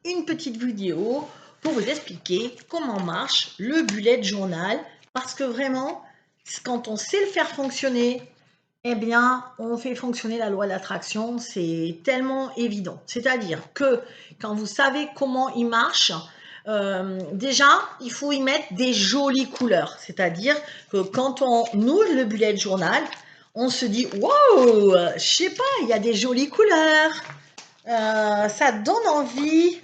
une petite vidéo pour vous expliquer comment marche le bullet journal, parce que vraiment, quand on sait le faire fonctionner, eh bien, on fait fonctionner la loi de l'attraction, c'est tellement évident. C'est-à-dire que quand vous savez comment il marche, déjà, il faut y mettre des jolies couleurs. C'est-à-dire que quand on ouvre le bullet journal, on se dit « Wow, je sais pas, il y a des jolies couleurs, ça donne envie. »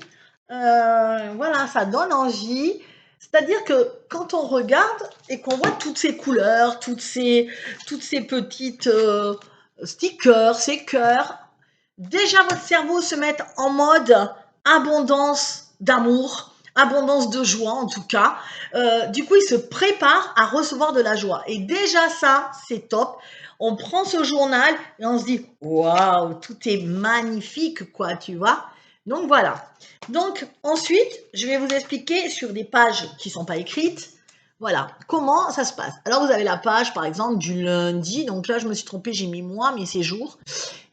Voilà, ça donne envie. C'est-à-dire que quand on regarde et qu'on voit toutes ces couleurs, toutes ces petites stickers, ces cœurs, déjà votre cerveau se met en mode abondance d'amour, abondance de joie en tout cas. Du coup, il se prépare à recevoir de la joie. Et déjà ça, c'est top. On prend ce journal et on se dit « Waouh, tout est magnifique, quoi, tu vois ?» Donc voilà. Donc ensuite, je vais vous expliquer sur des pages qui ne sont pas écrites, voilà, comment ça se passe. Alors vous avez la page par exemple du lundi, donc là je me suis trompée, j'ai mis mois, mais c'est jour.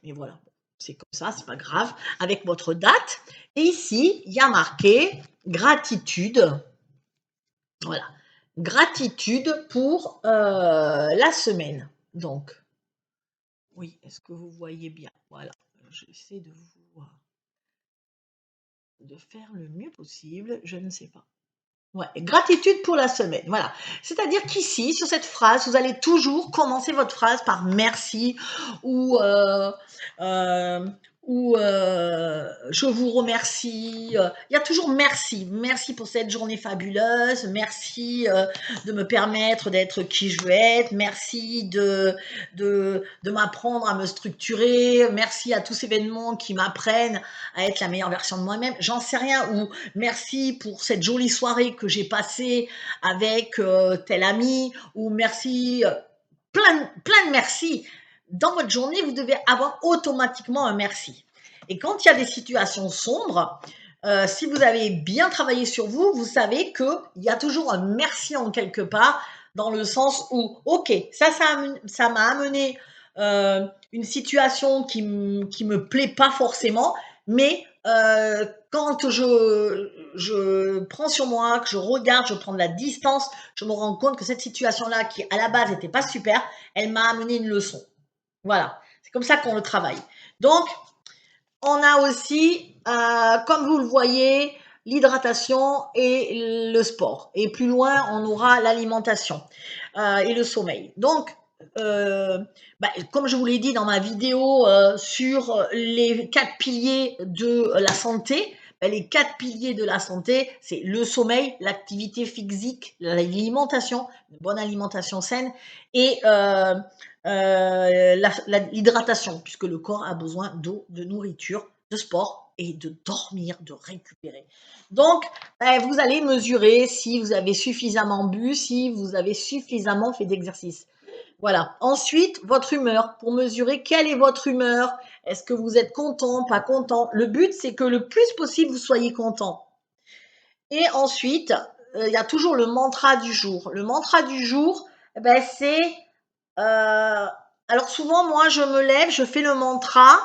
Mais voilà, c'est comme ça, c'est pas grave, avec votre date. Et ici, il y a marqué gratitude. Voilà, gratitude pour la semaine. Donc, oui, est-ce que vous voyez bien? Voilà, j'essaie de faire le mieux possible, je ne sais pas. Ouais, gratitude pour la semaine, voilà. C'est-à-dire qu'ici, sur cette phrase, vous allez toujours commencer votre phrase par merci ou euh, je vous remercie. Il y a toujours merci. Merci pour cette journée fabuleuse. Merci de me permettre d'être qui je veux être. Merci de m'apprendre à me structurer. Merci à tous ces événements qui m'apprennent à être la meilleure version de moi-même. J'en sais rien. Ou merci pour cette jolie soirée que j'ai passée avec tel ami. Ou merci, plein de merci. Dans votre journée, vous devez avoir automatiquement un merci. Et quand il y a des situations sombres, si vous avez bien travaillé sur vous, vous savez qu'il y a toujours un merci en quelque part, dans le sens où, ok, ça m'a amené une situation qui me plaît pas forcément, mais quand je prends sur moi, que je regarde, je prends de la distance, je me rends compte que cette situation-là, qui à la base n'était pas super, elle m'a amené une leçon. Voilà, c'est comme ça qu'on le travaille. Donc, on a aussi, comme vous le voyez, l'hydratation et le sport. Et plus loin, on aura l'alimentation et le sommeil. Donc, comme je vous l'ai dit dans ma vidéo sur les 4 piliers de la santé, les 4 piliers de la santé, c'est le sommeil, l'activité physique, l'alimentation, une bonne alimentation saine et l'hydratation, puisque le corps a besoin d'eau, de nourriture, de sport et de dormir, de récupérer. Donc, vous allez mesurer si vous avez suffisamment bu, si vous avez suffisamment fait d'exercice. Voilà. Ensuite, votre humeur, pour mesurer quelle est votre humeur. Est-ce que vous êtes content, pas content? Le but, c'est que le plus possible, vous soyez content. Et ensuite, il y a toujours le mantra du jour. Le mantra du jour, c'est alors souvent, moi, je me lève, je fais le mantra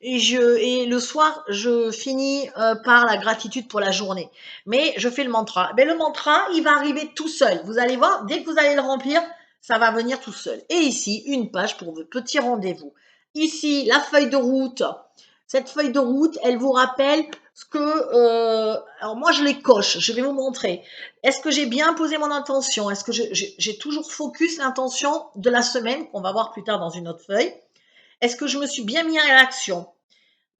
et le soir, je finis par la gratitude pour la journée. Mais je fais le mantra. Le mantra, il va arriver tout seul. Vous allez voir, dès que vous allez le remplir, ça va venir tout seul. Et ici, une page pour vos petits rendez-vous. Ici, la feuille de route. Cette feuille de route, elle vous rappelle ce que... alors moi, je les coche. Je vais vous montrer. Est-ce que j'ai bien posé mon intention? Est-ce que j'ai toujours focus l'intention de la semaine, qu'on va voir plus tard dans une autre feuille? Est-ce que je me suis bien mis à l'action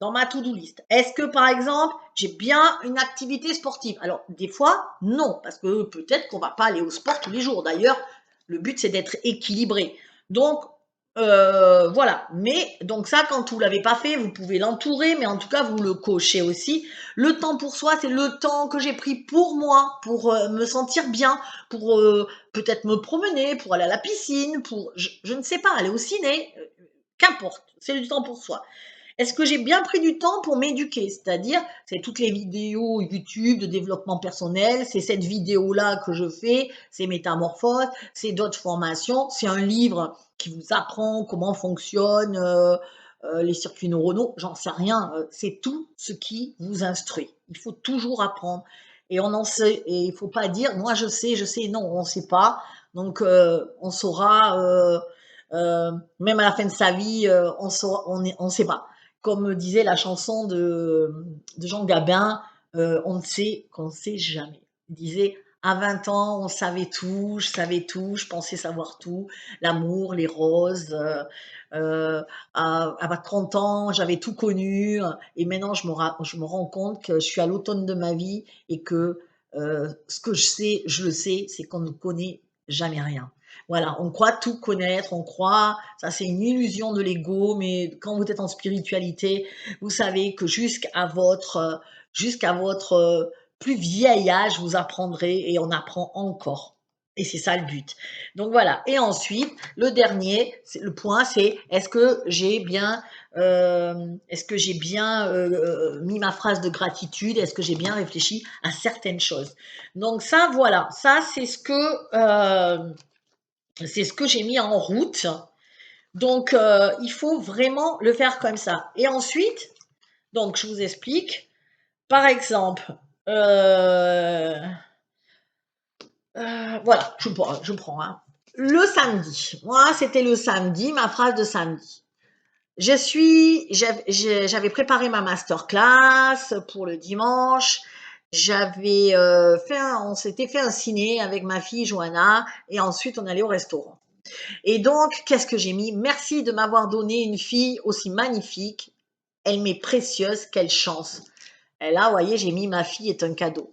dans ma to-do list? Est-ce que, par exemple, j'ai bien une activité sportive? Alors, des fois, non, parce que peut-être qu'on ne va pas aller au sport tous les jours. D'ailleurs, le but, c'est d'être équilibré. Donc, voilà. Mais, donc ça, quand vous ne l'avez pas fait, vous pouvez l'entourer, mais en tout cas, vous le cochez aussi. Le temps pour soi, c'est le temps que j'ai pris pour moi, pour me sentir bien, pour peut-être me promener, pour aller à la piscine, pour, je ne sais pas, aller au ciné, qu'importe, c'est du temps pour soi. Est-ce que j'ai bien pris du temps pour m'éduquer? C'est-à-dire, c'est toutes les vidéos YouTube de développement personnel, c'est cette vidéo-là que je fais, c'est Métamorphose, c'est d'autres formations, c'est un livre qui vous apprend comment fonctionnent les circuits neuronaux, j'en sais rien, c'est tout ce qui vous instruit. Il faut toujours apprendre. Et on en sait, et il faut pas dire, moi je sais, non, on sait pas. Donc on saura, même à la fin de sa vie, on saura, on sait pas. Comme disait la chanson de Jean Gabin, on ne sait qu'on ne sait jamais. Il disait, à 20 ans, on savait tout, je savais tout, je pensais savoir tout, l'amour, les roses. À 30 ans, j'avais tout connu, et maintenant je me rends compte que je suis à l'automne de ma vie et que ce que je sais, je le sais, c'est qu'on ne connaît jamais rien. Voilà, on croit tout connaître, on croit, ça c'est une illusion de l'ego, mais quand vous êtes en spiritualité, vous savez que jusqu'à votre plus vieil âge, vous apprendrez et on apprend encore. Et c'est ça le but. Donc voilà. Et ensuite, le dernier, le point, c'est est-ce que j'ai bien mis ma phrase de gratitude, est-ce que j'ai bien réfléchi à certaines choses. Donc ça, voilà, ça c'est ce que j'ai mis en route. Donc il faut vraiment le faire comme ça. Et ensuite, donc je vous explique. Par exemple, euh, voilà, je prends. Hein. Le samedi. Moi, c'était le samedi, ma phrase de samedi. J'avais préparé ma masterclass pour le dimanche. On s'était fait un ciné avec ma fille Johanna et ensuite on allait au restaurant. Et donc, qu'est-ce que j'ai mis? Merci de m'avoir donné une fille aussi magnifique. Elle m'est précieuse, quelle chance. Et là, vous voyez, j'ai mis ma fille est un cadeau.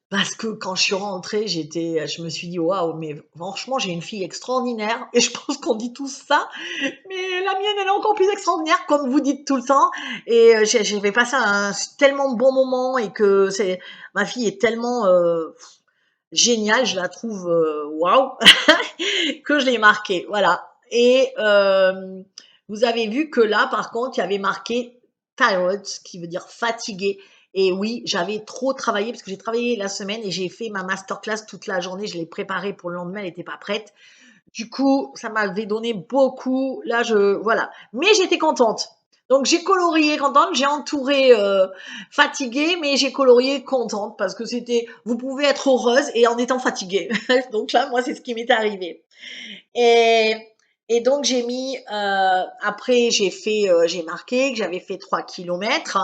Parce que quand je suis rentrée, je me suis dit, waouh, mais franchement, j'ai une fille extraordinaire. Et je pense qu'on dit tous ça. Mais la mienne, elle est encore plus extraordinaire, comme vous dites tout le temps. Et j'avais passé un tellement bon moment et que ma fille est tellement géniale, je la trouve waouh, que je l'ai marquée. Voilà. Et vous avez vu que là, par contre, il y avait marqué tired, ce qui veut dire fatigué. Et oui, j'avais trop travaillé parce que j'ai travaillé la semaine et j'ai fait ma masterclass toute la journée. Je l'ai préparée pour le lendemain, elle n'était pas prête. Du coup, ça m'avait donné beaucoup. Là, voilà. Mais j'étais contente. Donc j'ai colorié contente, j'ai entouré fatiguée, mais j'ai colorié contente parce que vous pouvez être heureuse et en étant fatiguée. Donc là, moi, c'est ce qui m'est arrivé. Et, et donc après j'ai marqué que j'avais fait 3 kilomètres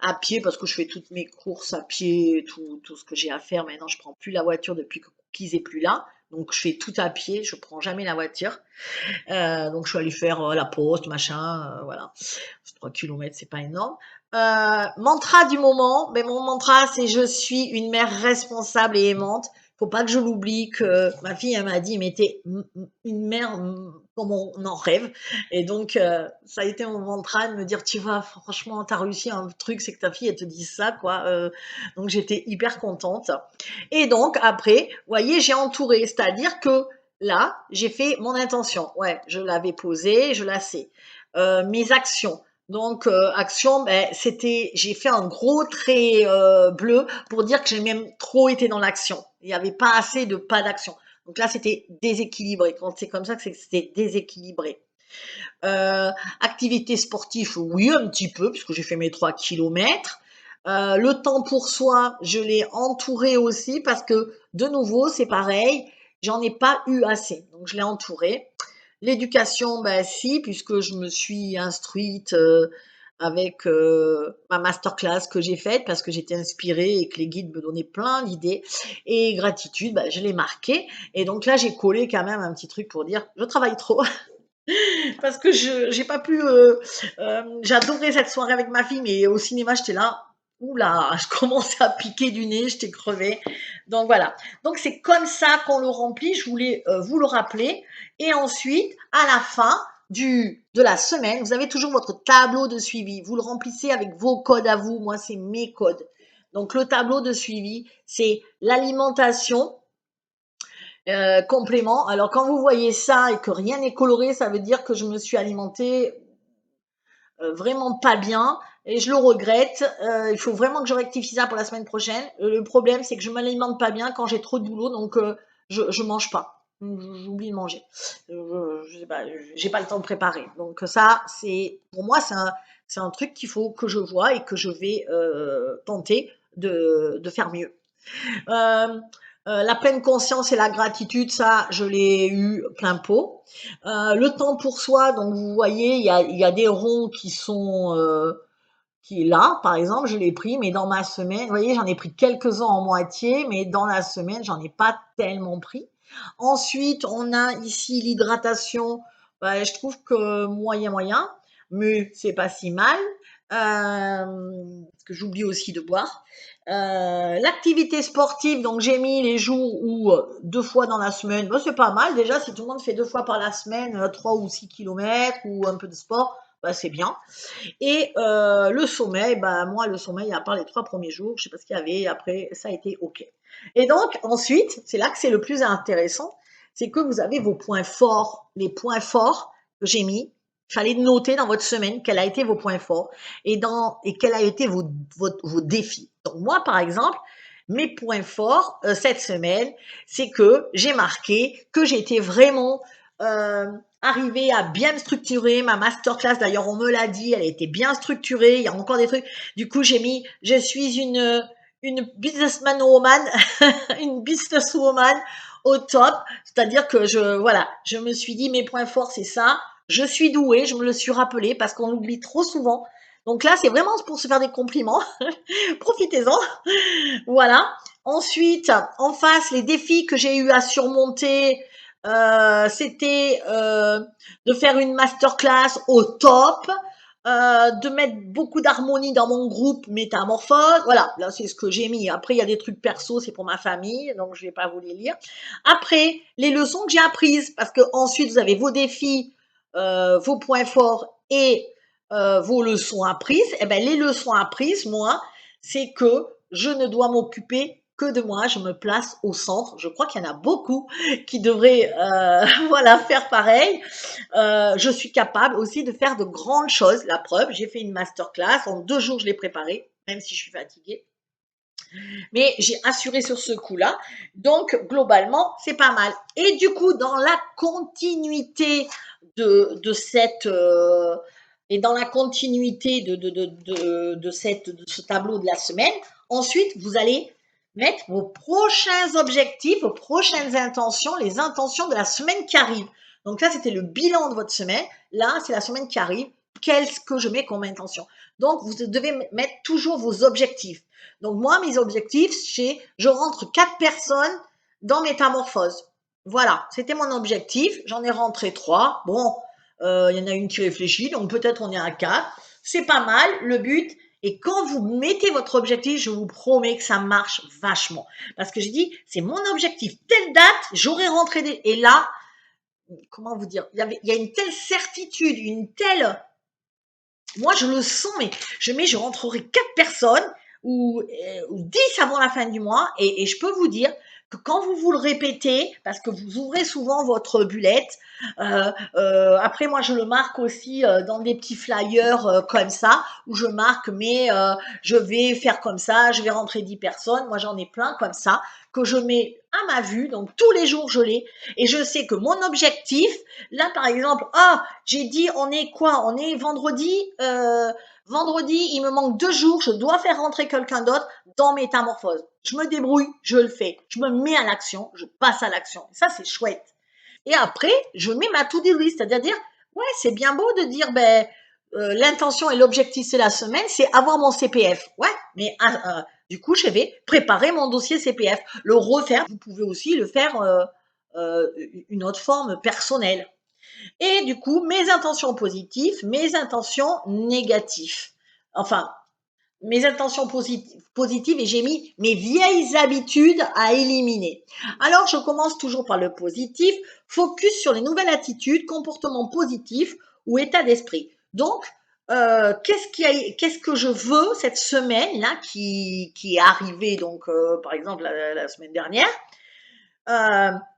à pied parce que je fais toutes mes courses à pied, tout ce que j'ai à faire. Maintenant, je prends plus la voiture depuis qu'ils est plus là. Donc, je fais tout à pied, je prends jamais la voiture. Donc, je suis allée faire la poste, machin, voilà. 3 kilomètres, c'est pas énorme. Mantra du moment, mais mon mantra, c'est je suis une mère responsable et aimante. Faut pas que je l'oublie que ma fille, elle m'a dit, mais t'es une mère comme on en rêve. Et donc, ça a été mon mantra de me dire, tu vois, franchement, t'as réussi un truc, c'est que ta fille, elle te dit ça, quoi. Donc, j'étais hyper contente. Et donc, après, vous voyez, j'ai entouré, c'est-à-dire que là, j'ai fait mon intention. Ouais, je l'avais posée, je la sais. Mes actions. Donc, action, ben, j'ai fait un gros trait bleu pour dire que j'ai même trop été dans l'action. Il n'y avait pas assez de pas d'action. Donc là, c'était déséquilibré. Quand c'est comme ça, c'est que c'était déséquilibré. Activité sportive, oui, un petit peu, puisque j'ai fait mes 3 kilomètres. Le temps pour soi, je l'ai entouré aussi parce que, de nouveau, c'est pareil, j'en ai pas eu assez. Donc, je l'ai entouré. L'éducation, ben si, puisque je me suis instruite avec ma masterclass que j'ai faite parce que j'étais inspirée et que les guides me donnaient plein d'idées. Et gratitude, ben, je l'ai marqué. Et donc là, j'ai collé quand même un petit truc pour dire je travaille trop. Parce que je j'ai pas pu. J'adorais cette soirée avec ma fille, mais au cinéma, j'étais là. Ouh là, je commençais à piquer du nez, j'étais crevée. Donc voilà. Donc c'est comme ça qu'on le remplit. Je voulais vous le rappeler. Et ensuite, à la fin de la semaine, vous avez toujours votre tableau de suivi. Vous le remplissez avec vos codes à vous. Moi, c'est mes codes. Donc le tableau de suivi, c'est l'alimentation, complément. Alors quand vous voyez ça et que rien n'est coloré, ça veut dire que je me suis alimentée vraiment pas bien et je le regrette. Il faut vraiment que je rectifie ça pour la semaine prochaine. Le problème, c'est que je m'alimente pas bien quand j'ai trop de boulot, donc je mange pas. j'oublie de manger. Je sais pas, j'ai pas le temps de préparer. Donc ça, c'est pour moi, c'est un truc qu'il faut que je vois et que je vais tenter de faire mieux. La pleine conscience et la gratitude, ça, je l'ai eu plein pot. Le temps pour soi, donc vous voyez, il y a des ronds qui sont qui là, par exemple, je l'ai pris, mais dans ma semaine, vous voyez, j'en ai pris quelques-uns en moitié, mais dans la semaine, j'en ai pas tellement pris. Ensuite, on a ici l'hydratation. Bah, je trouve que moyen, moyen, mais c'est pas si mal. Parce que j'oublie aussi de boire. L'activité sportive, donc j'ai mis les jours où 2 fois dans la semaine, bah, c'est pas mal. Déjà, si tout le monde fait 2 fois par la semaine, 3 ou 6 kilomètres ou un peu de sport, bah, c'est bien. Et le sommeil, bah, moi, le sommeil, à part les 3 premiers jours, je sais pas ce qu'il y avait, après, ça a été OK. Et donc, ensuite, c'est là que c'est le plus intéressant, c'est que vous avez vos points forts, les points forts que j'ai mis. Il fallait noter dans votre semaine quels a été vos points forts et quels a été vos défis. Donc, moi, par exemple, mes points forts cette semaine, c'est que j'ai marqué que j'étais vraiment euh, arriver à bien me structurer ma masterclass. D'ailleurs, on me l'a dit, elle a été bien structurée. Il y a encore des trucs. Du coup, j'ai mis, je suis une businessman woman, une businesswoman au top. C'est-à-dire que voilà, je me suis dit, mes points forts, c'est ça. Je suis douée, je me le suis rappelé parce qu'on l'oublie trop souvent. Donc là, c'est vraiment pour se faire des compliments. Profitez-en. Voilà. Ensuite, en face, les défis que j'ai eu à surmonter, c'était de faire une masterclass au top, de mettre beaucoup d'harmonie dans mon groupe Métamorphose. Voilà, là c'est ce que j'ai mis. Après, il y a des trucs perso, c'est pour ma famille, donc je vais pas vous les lire. Après, les leçons que j'ai apprises, parce que ensuite vous avez vos défis, vos points forts et vos leçons apprises. Et ben les leçons apprises, moi, c'est que je ne dois m'occuper que de moi, je me place au centre. Je crois qu'il y en a beaucoup qui devraient voilà, faire pareil. Je suis capable aussi de faire de grandes choses. La preuve, j'ai fait une masterclass. En 2 jours, je l'ai préparée, même si je suis fatiguée. Mais j'ai assuré sur ce coup-là. Donc, globalement, c'est pas mal. Et du coup, dans la continuité de cette... et dans la continuité de ce tableau de la semaine, ensuite, vous allez mettre vos prochains objectifs, vos prochaines intentions, les intentions de la semaine qui arrive. Donc là, c'était le bilan de votre semaine. Là, c'est la semaine qui arrive. Qu'est-ce que je mets comme intention? Donc, vous devez mettre toujours vos objectifs. Donc, moi, mes objectifs, c'est je rentre 4 personnes dans Métamorphose. Voilà, c'était mon objectif. J'en ai rentré 3. Bon, il y en a une qui réfléchit, donc peut-être on est à 4. C'est pas mal, le but. Et quand vous mettez votre objectif, je vous promets que ça marche vachement. Parce que j'ai dit, c'est mon objectif. Telle date, j'aurai rentré des... Et là, comment vous dire, il y a une telle certitude, une telle... Moi, je le sens, mais je rentrerai 4 personnes ou 10 avant la fin du mois. Et je peux vous dire que quand vous le répétez, parce que vous ouvrez souvent votre bullette, après moi je le marque aussi dans des petits flyers comme ça, où je marque, mais je vais faire comme ça, je vais rentrer 10 personnes. Moi j'en ai plein comme ça, que je mets à ma vue, donc tous les jours je l'ai. Et je sais que mon objectif, là par exemple, j'ai dit, on est quoi? On est vendredi. Vendredi, il me manque 2 jours. Je dois faire rentrer quelqu'un d'autre dans Métamorphose. Je me débrouille, je le fais. Je me mets à l'action, je passe à l'action. Ça, c'est chouette. Et après, je mets ma to-do list, c'est-à-dire dire, ouais, c'est bien beau de dire, ben, l'intention et l'objectif c'est la semaine, c'est avoir mon CPF. Ouais, mais du coup, je vais préparer mon dossier CPF, le refaire. Vous pouvez aussi le faire une autre forme personnelle. Et du coup, mes intentions positives, mes intentions négatives. Enfin, mes intentions positives et j'ai mis mes vieilles habitudes à éliminer. Alors, je commence toujours par le positif. Focus sur les nouvelles attitudes, comportements positifs ou état d'esprit. Donc, qu'est-ce que je veux cette semaine là qui est arrivée donc par exemple la semaine dernière,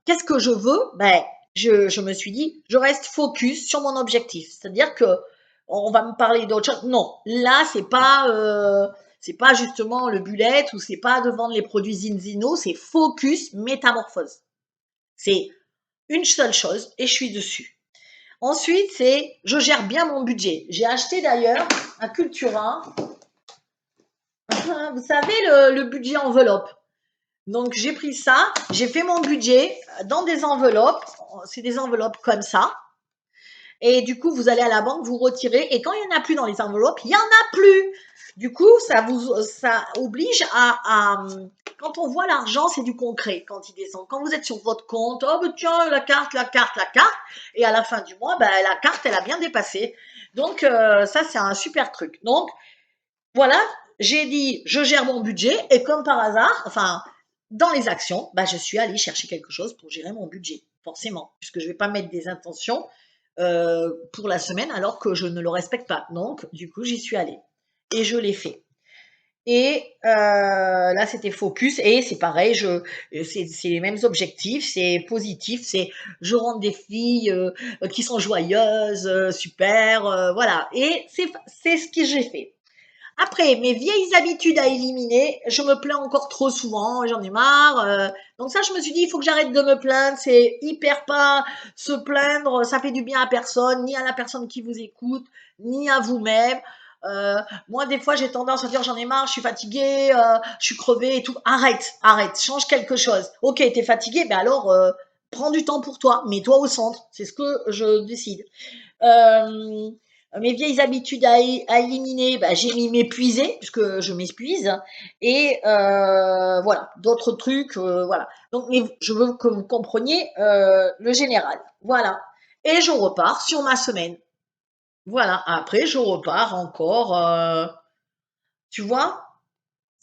qu'est-ce que je veux? Ben, je me suis dit, je reste focus sur mon objectif. C'est-à-dire que on va me parler d'autre chose. Non, là, c'est pas justement le bullet ou c'est pas de vendre les produits Zinzino, c'est focus métamorphose. C'est une seule chose et je suis dessus. Ensuite, c'est je gère bien mon budget. J'ai acheté d'ailleurs un Cultura, vous savez, le budget enveloppe. Donc, j'ai pris ça, j'ai fait mon budget dans des enveloppes. C'est des enveloppes comme ça. Et du coup, vous allez à la banque, vous retirez. Et quand il n'y en a plus dans les enveloppes, il n'y en a plus. Du coup, ça oblige quand on voit l'argent, c'est du concret quand il descend. Quand vous êtes sur votre compte, oh, ben tiens, la carte, la carte, la carte. Et à la fin du mois, ben, la carte, elle a bien dépassé. Donc, ça, c'est un super truc. Donc, voilà, j'ai dit, je gère mon budget. Et comme par hasard, enfin, dans les actions, ben, je suis allée chercher quelque chose pour gérer mon budget, forcément, puisque je ne vais pas mettre des intentions pour la semaine alors que je ne le respecte pas. Donc, du coup, j'y suis allée et je l'ai fait. Et là, c'était focus et c'est pareil, c'est les mêmes objectifs, c'est positif, c'est je rentre des filles qui sont joyeuses, super, voilà. Et c'est ce que j'ai fait. Après, mes vieilles habitudes à éliminer, je me plains encore trop souvent, j'en ai marre. Donc ça, je me suis dit, il faut que j'arrête de me plaindre. C'est hyper pas se plaindre, ça fait du bien à personne, ni à la personne qui vous écoute, ni à vous-même. Euh, Moi, des fois, j'ai tendance à dire, j'en ai marre, je suis fatiguée, je suis crevée et tout. Arrête, arrête, change quelque chose. Ok, t'es fatiguée, ben alors, prends du temps pour toi, mets-toi au centre. C'est ce que je décide. Euh, Mes vieilles habitudes à éliminer, bah, j'ai mis m'épuiser, puisque je m'épuise, et voilà, d'autres trucs, voilà. Donc, mais je veux que vous compreniez le général. Voilà. Et je repars sur ma semaine. Voilà. Après, je repars encore, tu vois?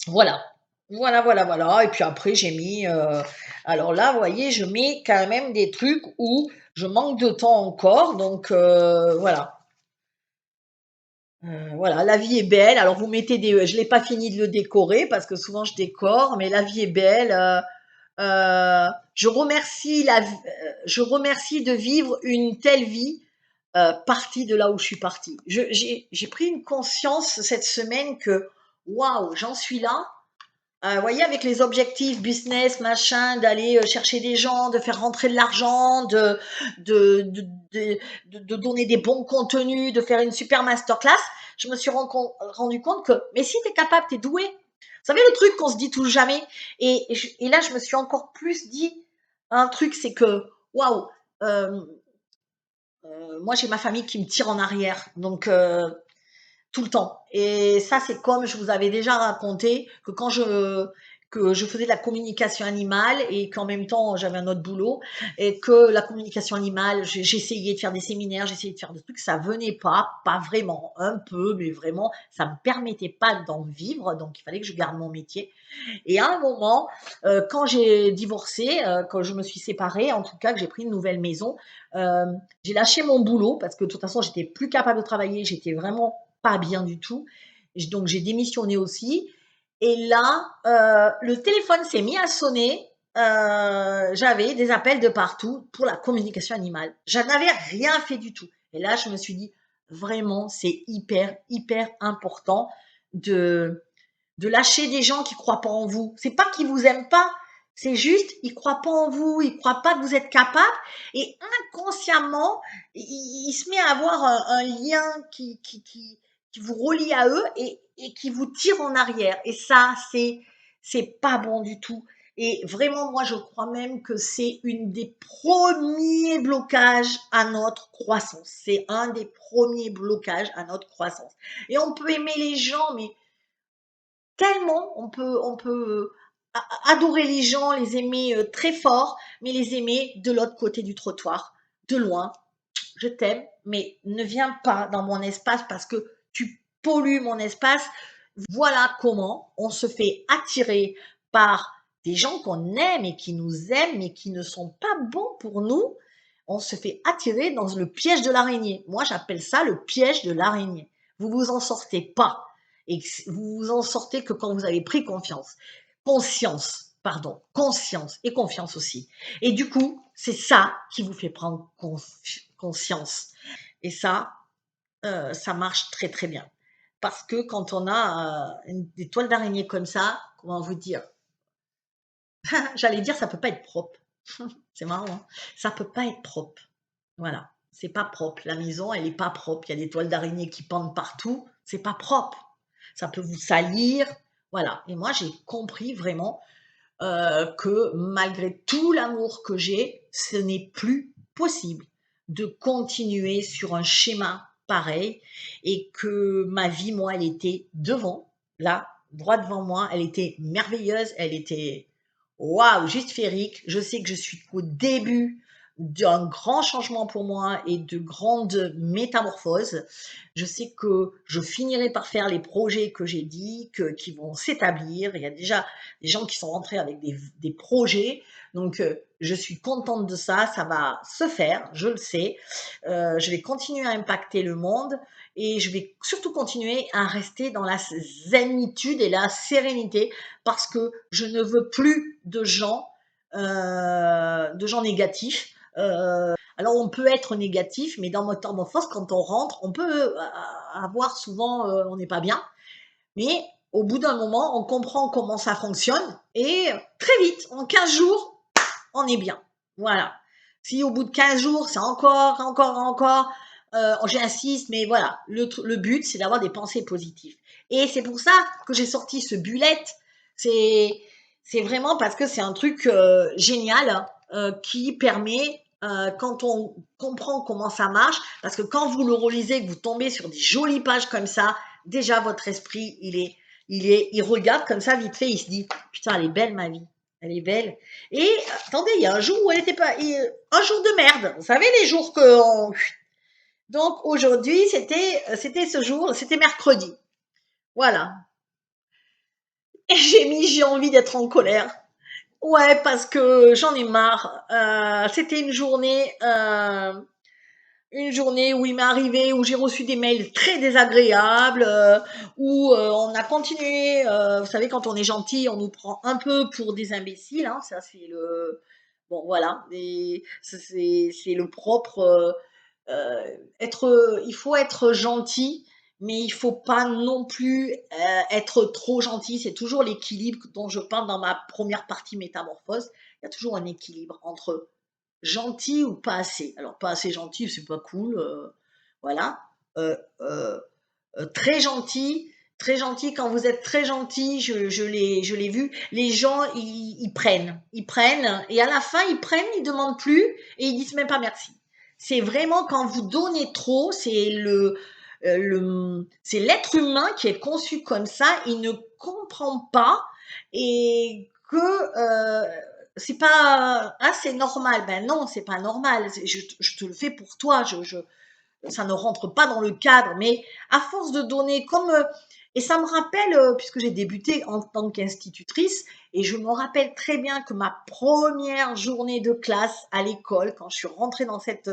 Voilà. Voilà, voilà, voilà. Et puis après, j'ai mis. Alors là, vous voyez, je mets quand même des trucs où je manque de temps encore. Donc, voilà. Voilà, la vie est belle. Alors vous mettez je l'ai pas fini de le décorer parce que souvent je décore, mais la vie est belle. Je remercie de vivre une telle vie partie de là où je suis partie. J'ai pris une conscience cette semaine que waouh, j'en suis là. Vous voyez, avec les objectifs business, machin, d'aller chercher des gens, de faire rentrer de l'argent, de, de, de, de donner des bons contenus, de faire une super masterclass, je me suis rendu compte que, mais si tu es capable, tu es doué. Vous savez, le truc qu'on se dit tout jamais. Et là, je me suis encore plus dit un truc, c'est que, waouh, euh, moi, j'ai ma famille qui me tire en arrière. Donc, tout le temps. Et ça, c'est comme je vous avais déjà raconté que je faisais de la communication animale et qu'en même temps j'avais un autre boulot et que la communication animale, j'essayais de faire des séminaires, j'essayais de faire des trucs, ça venait pas vraiment, un peu, mais vraiment, ça me permettait pas d'en vivre, donc il fallait que je garde mon métier. Et à un moment, quand j'ai divorcé, quand je me suis séparée, en tout cas que j'ai pris une nouvelle maison, euh, j'ai lâché mon boulot parce que de toute façon j'étais plus capable de travailler, j'étais vraiment pas bien du tout. Donc j'ai démissionné aussi. Et là, le téléphone s'est mis à sonner. J'avais des appels de partout pour la communication animale. Je n'avais rien fait du tout. Et là, je me suis dit, vraiment, c'est hyper important de, de lâcher des gens qui croient pas en vous. C'est pas qu'ils vous aiment pas, c'est juste ils croient pas en vous, ils croient pas que vous êtes capable et inconsciemment il se met à avoir un lien qui vous relie à eux et qui vous tire en arrière. Et ça c'est pas bon du tout. Et vraiment, moi, je crois même que c'est une des premiers blocages à notre croissance. C'est un des premiers blocages à notre croissance. Et on peut aimer les gens, mais tellement on peut adorer les gens, les aimer très fort, mais les aimer de l'autre côté du trottoir, de loin. Je t'aime, mais ne viens pas dans mon espace parce que tu pollues mon espace. Voilà comment on se fait attirer par des gens qu'on aime et qui nous aiment, mais qui ne sont pas bons pour nous. On se fait attirer dans le piège de l'araignée. Moi, j'appelle ça le piège de l'araignée. Vous vous en sortez pas. Et vous vous en sortez que quand vous avez pris conscience et confiance aussi. Et du coup, c'est ça qui vous fait prendre conscience. Et ça marche très très bien. Parce que quand on a des toiles d'araignée comme ça, comment vous dire, j'allais dire ça peut pas être propre. C'est marrant, hein? Ça peut pas être propre. Voilà, c'est pas propre. La maison, elle est pas propre. Il y a des toiles d'araignée qui pendent partout. C'est pas propre. Ça peut vous salir. Voilà. Et moi, j'ai compris vraiment que malgré tout l'amour que j'ai, ce n'est plus possible de continuer sur un schéma pareil et que ma vie, moi, elle était devant, là, droit devant moi, elle était merveilleuse, elle était waouh, juste féerique. Je sais que je suis qu'au début d'un grand changement pour moi et de grandes métamorphoses. Je sais que je finirai par faire les projets que j'ai dit, qui vont s'établir. Il y a déjà des gens qui sont rentrés avec des projets. Donc, je suis contente de ça. Ça va se faire, je le sais. Je vais continuer à impacter le monde et je vais surtout continuer à rester dans la zénitude et la sérénité parce que je ne veux plus de gens négatifs. Alors, on peut être négatif, mais dans Métamorphose, quand on rentre, on peut avoir souvent, on n'est pas bien. Mais au bout d'un moment, on comprend comment ça fonctionne et très vite, en 15 jours, on est bien. Voilà. Si au bout de 15 jours, c'est encore, j'insiste, mais voilà, le but, c'est d'avoir des pensées positives. Et c'est pour ça que j'ai sorti ce bullet. C'est, c'est vraiment parce que c'est un truc génial qui permet, quand on comprend comment ça marche, parce que quand vous le relisez, que vous tombez sur des jolies pages comme ça, déjà votre esprit, il regarde comme ça vite fait, il se dit, putain, elle est belle ma vie, elle est belle. Et attendez, il y a un jour où elle était pas, un jour de merde. Vous savez les jours que, donc aujourd'hui c'était ce jour, c'était mercredi. Voilà. Et j'ai envie d'être en colère. Ouais, parce que j'en ai marre. C'était une journée où il m'est arrivé, où j'ai reçu des mails très désagréables, où on a continué. Vous savez, quand on est gentil, on nous prend un peu pour des imbéciles. Hein, ça, c'est le. Bon, voilà. C'est le propre. Il faut être gentil, mais il faut pas non plus être trop gentil. C'est toujours l'équilibre dont je parle dans ma première partie métamorphose. Il y a toujours un équilibre entre gentil ou pas assez. Alors pas assez gentil, c'est pas cool, voilà. Euh, euh, très gentil. Quand vous êtes très gentil, je l'ai vu. Les gens, ils prennent, et à la fin, ils prennent, ils demandent plus, et ils disent même pas merci. C'est vraiment quand vous donnez trop, c'est l'être humain qui est conçu comme ça. Il ne comprend pas et que c'est pas ah c'est normal. Ben non, c'est pas normal. Je te le fais pour toi. Ça ne rentre pas dans le cadre, mais à force de donner comme et ça me rappelle puisque j'ai débuté en tant qu'institutrice et je me rappelle très bien que ma première journée de classe à l'école, quand je suis rentrée dans cette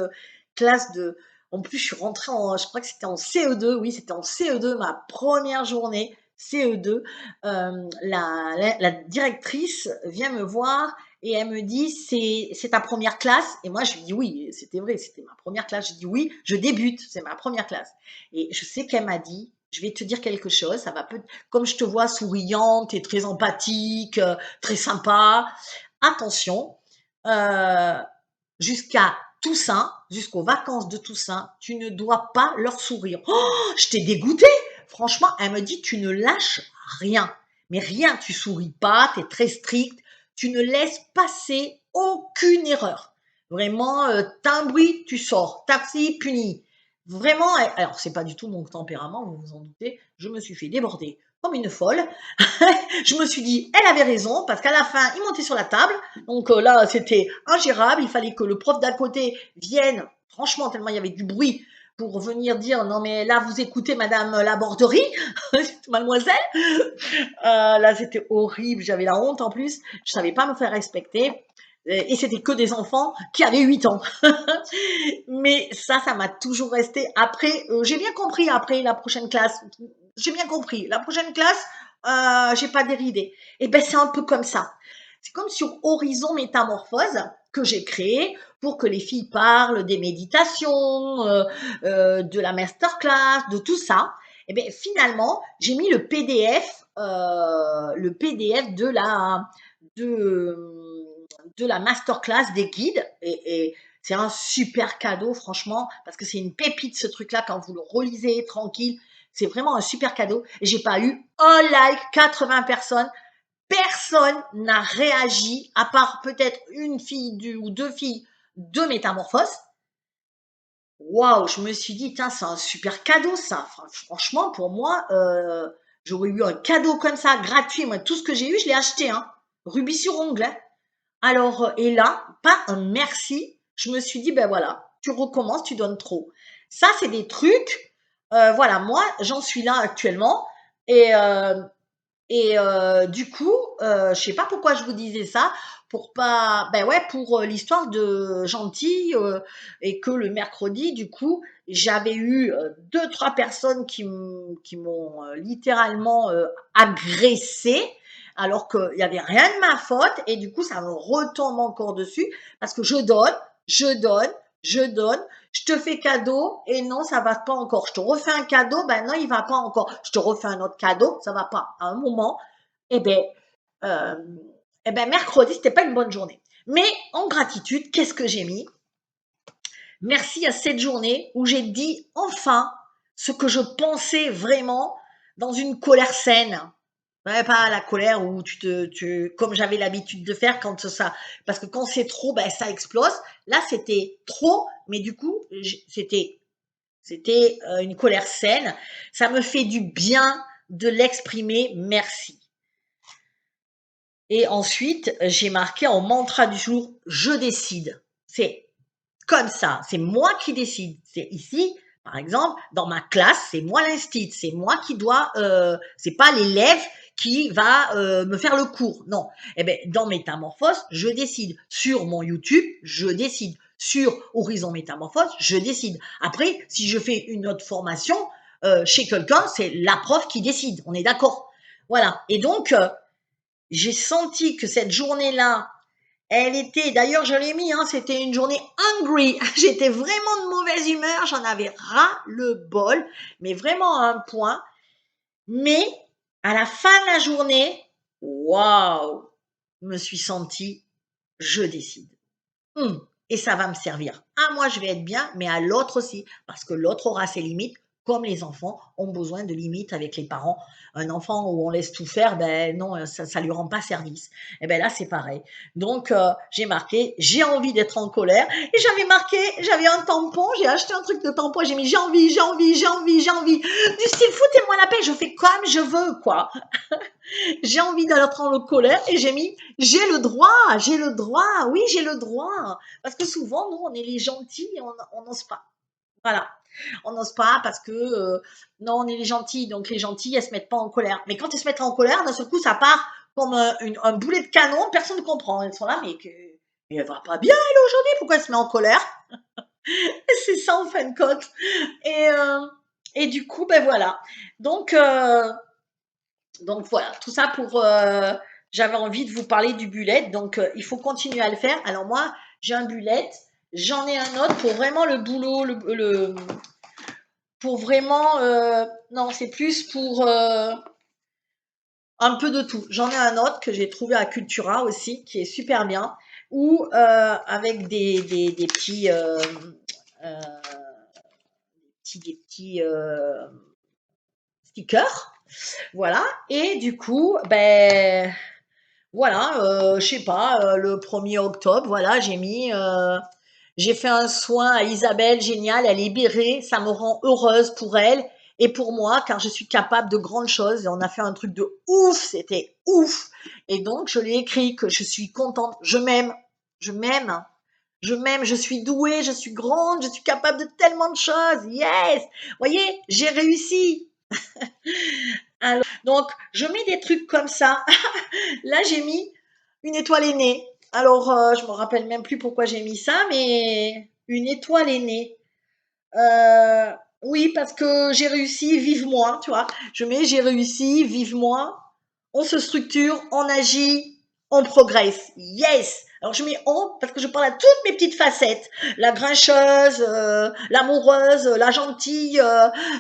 classe de, en plus je suis rentrée en, je crois que c'était en CE2, oui c'était en CE2 ma première journée CE2, la directrice vient me voir et elle me dit, c'est ta première classe? Et moi, je lui dis oui, c'était vrai, c'était ma première classe. Je dis oui, je débute, c'est ma première classe. Et je sais qu'elle m'a dit, je vais te dire quelque chose, ça va peut comme je te vois souriante et très empathique, très sympa, attention, euh, jusqu'à Toussaint, jusqu'aux vacances de Toussaint, tu ne dois pas leur sourire. Oh, je t'ai dégoûtée. Franchement, elle me dit, tu ne lâches rien. Mais rien, tu souris pas, tu es très stricte, tu ne laisses passer aucune erreur. Vraiment, t'as un bruit, tu sors. Taxi, puni. Vraiment, alors c'est pas du tout mon tempérament, vous vous en doutez, je me suis fait déborder comme une folle. Je me suis dit, elle avait raison, parce qu'à la fin, il montait sur la table. Donc là, c'était ingérable. Il fallait que le prof d'à côté vienne, franchement, tellement il y avait du bruit, pour venir dire, non mais là, vous écoutez Madame Laborderie, mademoiselle. Là, c'était horrible. J'avais la honte en plus. Je savais pas me faire respecter. Et c'était que des enfants qui avaient 8 ans. Mais ça m'a toujours resté. Après, j'ai bien compris après la prochaine classe. J'ai bien compris. La prochaine classe, j'ai pas déridé. Et ben, c'est un peu comme ça. C'est comme sur Horizon Métamorphose que j'ai créé pour que les filles parlent des méditations, de la masterclass, de tout ça. Et bien finalement, j'ai mis le PDF de de la masterclass des guides et c'est un super cadeau, franchement, parce que c'est une pépite ce truc-là quand vous le relisez tranquille. C'est vraiment un super cadeau. Et j'ai pas eu un like, 80 personnes. Personne n'a réagi, à part peut-être une fille ou deux filles de Métamorphose. Waouh, je me suis dit, c'est un super cadeau ça. Franchement, pour moi, j'aurais eu un cadeau comme ça, gratuit. Moi, tout ce que j'ai eu, je l'ai acheté, hein. Rubis sur ongle, hein. Alors, et là, pas un merci. Je me suis dit, ben voilà, tu recommences, tu donnes trop. Ça, c'est des trucs. Voilà, moi, j'en suis là actuellement. Et, du coup, je sais pas pourquoi je vous disais ça, pour pas, ben ouais, pour l'histoire de Gentil, et que le mercredi, du coup, j'avais eu deux, trois personnes qui m'ont littéralement agressée, alors qu'il y avait rien de ma faute, et du coup, ça me retombe encore dessus, parce que je donne, je donne, je te fais cadeau et non, ça va pas encore. Je te refais un cadeau, ben non, il va pas encore. Je te refais un autre cadeau, ça va pas. À un moment, eh ben, euh, mercredi, c'était pas une bonne journée. Mais en gratitude, qu'est-ce que j'ai mis? Merci à cette journée où j'ai dit enfin ce que je pensais vraiment dans une colère saine. Ouais, pas la colère où comme j'avais l'habitude de faire quand ça, parce que quand c'est trop, ben ça explose. Là, c'était trop, mais du coup, c'était une colère saine. Ça me fait du bien de l'exprimer. Merci. Et ensuite, j'ai marqué en mantra du jour, je décide. C'est comme ça, c'est moi qui décide. C'est ici, par exemple, dans ma classe, c'est moi l'instit, c'est moi qui dois, c'est pas l'élève qui va me faire le cours. Non. Eh ben, dans Métamorphose, je décide. Sur mon YouTube, je décide. Sur Horizon Métamorphose, je décide. Après, si je fais une autre formation chez quelqu'un, c'est la prof qui décide. On est d'accord. Voilà. Et donc, j'ai senti que cette journée-là, elle était, d'ailleurs, je l'ai mis, hein, c'était une journée hungry. J'étais vraiment de mauvaise humeur, j'en avais ras le bol, mais vraiment à un point. Mais à la fin de la journée, waouh, je me suis sentie, je décide. Et ça va me servir. À moi, je vais être bien, mais à l'autre aussi, parce que l'autre aura ses limites, comme les enfants ont besoin de limites avec les parents. Un enfant où on laisse tout faire, ben non, ça lui rend pas service. Et ben là, c'est pareil. Donc, j'ai marqué, j'ai envie d'être en colère. Et j'avais marqué, j'avais un tampon, j'ai acheté un truc de tampon, j'ai mis j'ai envie, j'ai envie, j'ai envie, j'ai envie. Du style, foutez-moi la paix, je fais comme je veux, quoi. J'ai envie d'être en colère et j'ai mis j'ai le droit, oui, j'ai le droit. Parce que souvent, nous, on est les gentils et on n'ose pas. Voilà. On n'ose pas parce que, non, on est les gentils. Donc, les gentils, elles se mettent pas en colère. Mais quand elles se mettent en colère, d'un seul coup, ça part comme un boulet de canon. Personne ne comprend. Elles sont là, mais elle va pas bien, elle, aujourd'hui. Pourquoi elle se met en colère? C'est ça, en fin de compte. Et, euh, et du coup, ben voilà. Donc, voilà, tout ça pour. J'avais envie de vous parler du bullet, donc il faut continuer à le faire. Alors moi, j'ai un bullet, j'en ai un autre pour vraiment le boulot, pour vraiment. Non, c'est plus pour un peu de tout. J'en ai un autre que j'ai trouvé à Cultura aussi, qui est super bien, ou avec des petits, euh, des petits stickers, voilà. Et du coup, ben voilà, je sais pas, le 1er octobre, voilà, j'ai fait un soin à Isabelle, génial, elle est libérée, ça me rend heureuse pour elle et pour moi, car je suis capable de grandes choses et on a fait un truc de ouf, c'était ouf. Et donc, je lui ai écrit que je suis contente, je m'aime, je m'aime, je suis douée, je suis grande, je suis capable de tellement de choses, yes! Vous voyez, j'ai réussi. Alors, donc, je mets des trucs comme ça. Là, j'ai mis une étoile aînée. Alors, je me rappelle même plus pourquoi j'ai mis ça, mais une étoile aînée. Euh, oui, parce que j'ai réussi, vive moi, tu vois. Je mets j'ai réussi, vive moi. On se structure, on agit. on progresse. Yes. Alors je mets on parce que je parle à toutes mes petites facettes. La grincheuse, l'amoureuse, la gentille,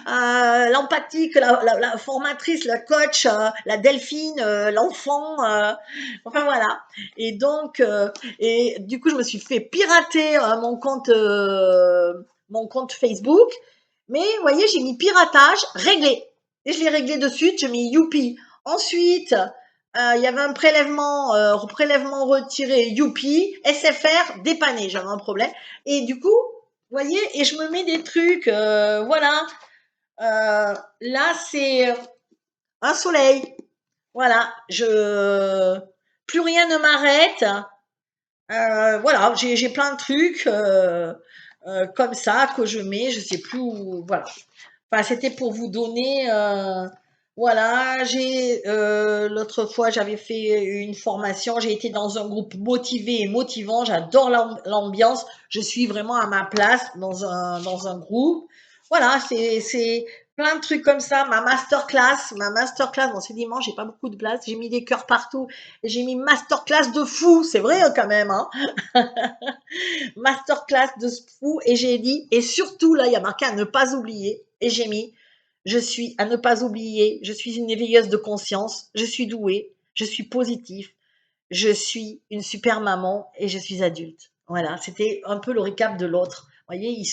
l'empathique, la formatrice, la coach, la delphine, l'enfant. Enfin voilà. Et donc, et du coup, je me suis fait pirater mon compte Facebook. Mais vous voyez, j'ai mis piratage réglé. Et je l'ai réglé de suite, j'ai mis youpi. Ensuite, il y avait un prélèvement retiré, youpi, SFR, dépanné, j'avais un problème. Et du coup, vous voyez, et je me mets des trucs, voilà. Là, c'est un soleil. Voilà, plus rien ne m'arrête. Voilà, j'ai plein de trucs comme ça que je mets, je sais plus où, voilà. Enfin, c'était pour vous donner, voilà, l'autre fois, j'avais fait une formation, j'ai été dans un groupe motivé et motivant, j'adore l'ambiance, je suis vraiment à ma place dans un groupe. Voilà, c'est plein de trucs comme ça. Ma masterclass, bon, c'est dimanche, j'ai pas beaucoup de place, j'ai mis des cœurs partout et j'ai mis masterclass de fou, c'est vrai quand même, hein. Masterclass de fou et j'ai dit, et surtout là, il y a marqué à ne pas oublier, et j'ai mis, je suis à ne pas oublier, je suis une éveilleuse de conscience, je suis douée, je suis positif, je suis une super maman et je suis adulte. Voilà, c'était un peu le récap de l'autre. Vous voyez,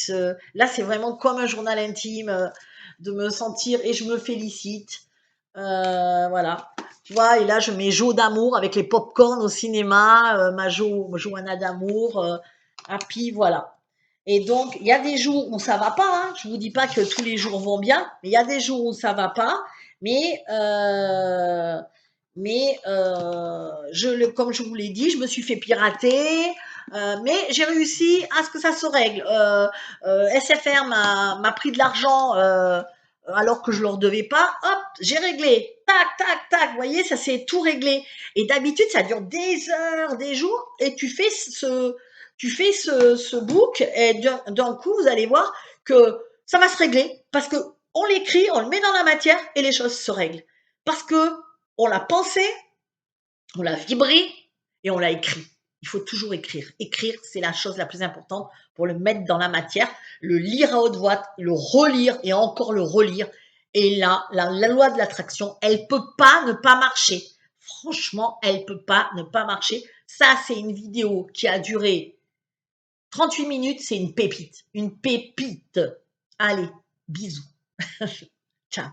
là, c'est vraiment comme un journal intime, de me sentir et je me félicite. Voilà. Tu vois, et là, je mets Jo d'amour avec les pop-corn au cinéma, ma Johanna d'amour, happy, voilà. Et donc, il y a des jours où ça va pas, hein. Je vous dis pas que tous les jours vont bien, mais il y a des jours où ça va pas. Mais, comme je vous l'ai dit, je me suis fait pirater, mais j'ai réussi à ce que ça se règle. SFR m'a pris de l'argent alors que je leur devais pas. Hop, j'ai réglé. Tac, tac, tac. Vous voyez, ça s'est tout réglé. Et d'habitude, ça dure des heures, des jours, et tu fais ce book et d'un coup, vous allez voir que ça va se régler parce que on l'écrit, on le met dans la matière et les choses se règlent. Parce que on l'a pensé, on l'a vibré et on l'a écrit. Il faut toujours écrire. Écrire, c'est la chose la plus importante pour le mettre dans la matière, le lire à haute voix, le relire et encore le relire. Et là, la loi de l'attraction, elle peut pas ne pas marcher. Franchement, elle peut pas ne pas marcher. Ça, c'est une vidéo qui a duré 38 minutes, c'est une pépite. Une pépite. Allez, bisous. Ciao.